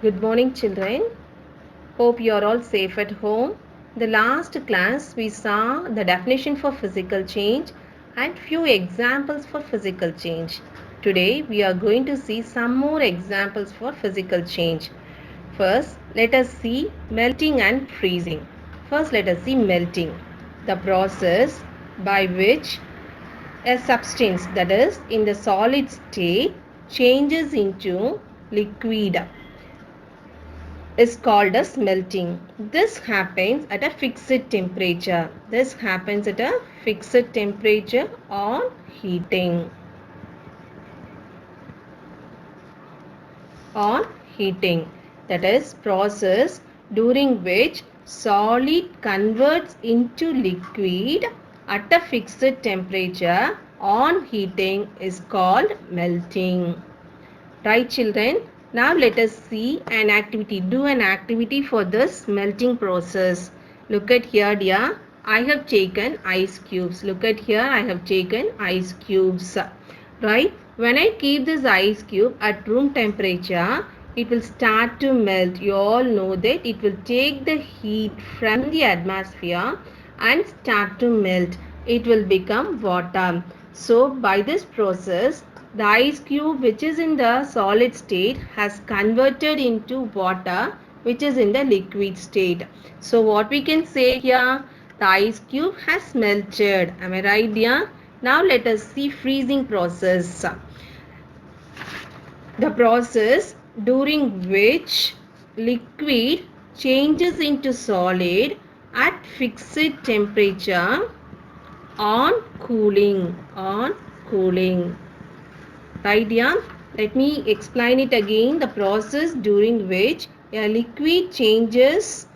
Good morning, children. Hope you are all safe at home. In the last class, we saw the definition for physical change and few examples for physical change. Today, we are going to see some more examples for physical change. First, let us see melting and freezing. First, let us see melting, the process by which a substance that is in the solid state changes into liquid is called as melting. This happens at a fixed temperature. This happens at a fixed temperature on heating. On heating. That is process during which solid converts into liquid at a fixed temperature on heating is called melting. Right, children? Now let us see an activity. Do an activity for this melting process. Look at here, dear. I have taken ice cubes. Look at here. I have taken ice cubes. Right? When I keep this ice cube at room temperature, it will start to melt. You all know that it will take the heat from the atmosphere and start to melt. It will become water. So by this process, the ice cube which is in the solid state has converted into water which is in the liquid state. So what we can say here, the ice cube has melted. Am I right, dear? Now let us see freezing process. The process during which liquid changes into solid at fixed temperature on cooling. Right, yeah? Let me explain it again. The process during which a liquid changes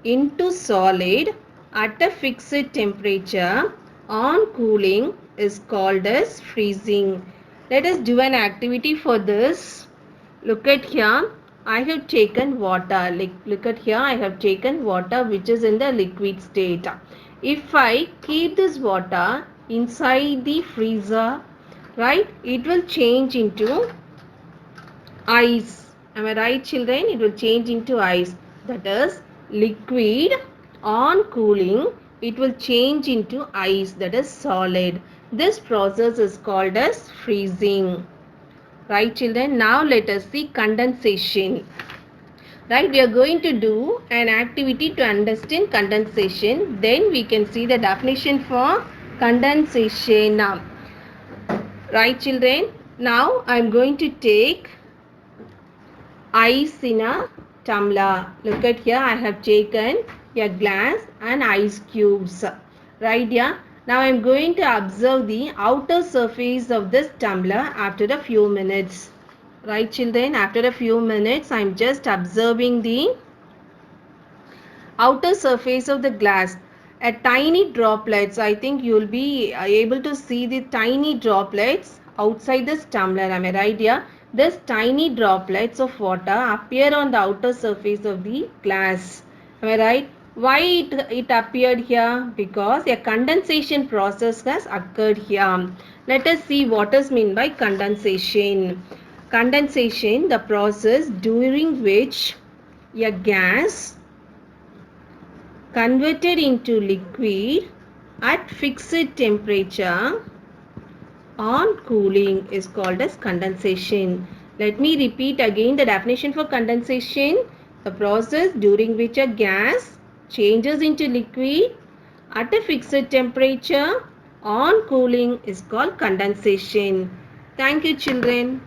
into solid at a fixed temperature on cooling is called as freezing. Let us do an activity for this. Look at here. I have taken water. Look at here. I have taken water which is in the liquid state. If I keep this water inside the freezer, right, it will change into ice. Am I right, children? It will change into ice. That is liquid on cooling. It will change into ice. That is solid. This process is called as freezing. Right, children? Now let us see condensation. Right, we are going to do an activity to understand condensation. Then we can see the definition for condensation. Right, children? Now I am going to take ice in a tumbler. Look at here. I have taken a glass and ice cubes. Right here. Now I am going to observe the outer surface of this tumbler after a few minutes. Right, children? After a few minutes, I am just observing the outer surface of the glass. A tiny droplets. I think you will be able to see the tiny droplets outside this tumbler. Am I right here? This tiny droplets of water appear on the outer surface of the glass. Am I right? Why it appeared here? Because a condensation process has occurred here. Let us see what is meant by condensation. Condensation, the process during which a gas converted into liquid at fixed temperature on cooling is called as condensation. Let me repeat again the definition for condensation. The process during which a gas changes into liquid at a fixed temperature on cooling is called condensation. Thank you, children.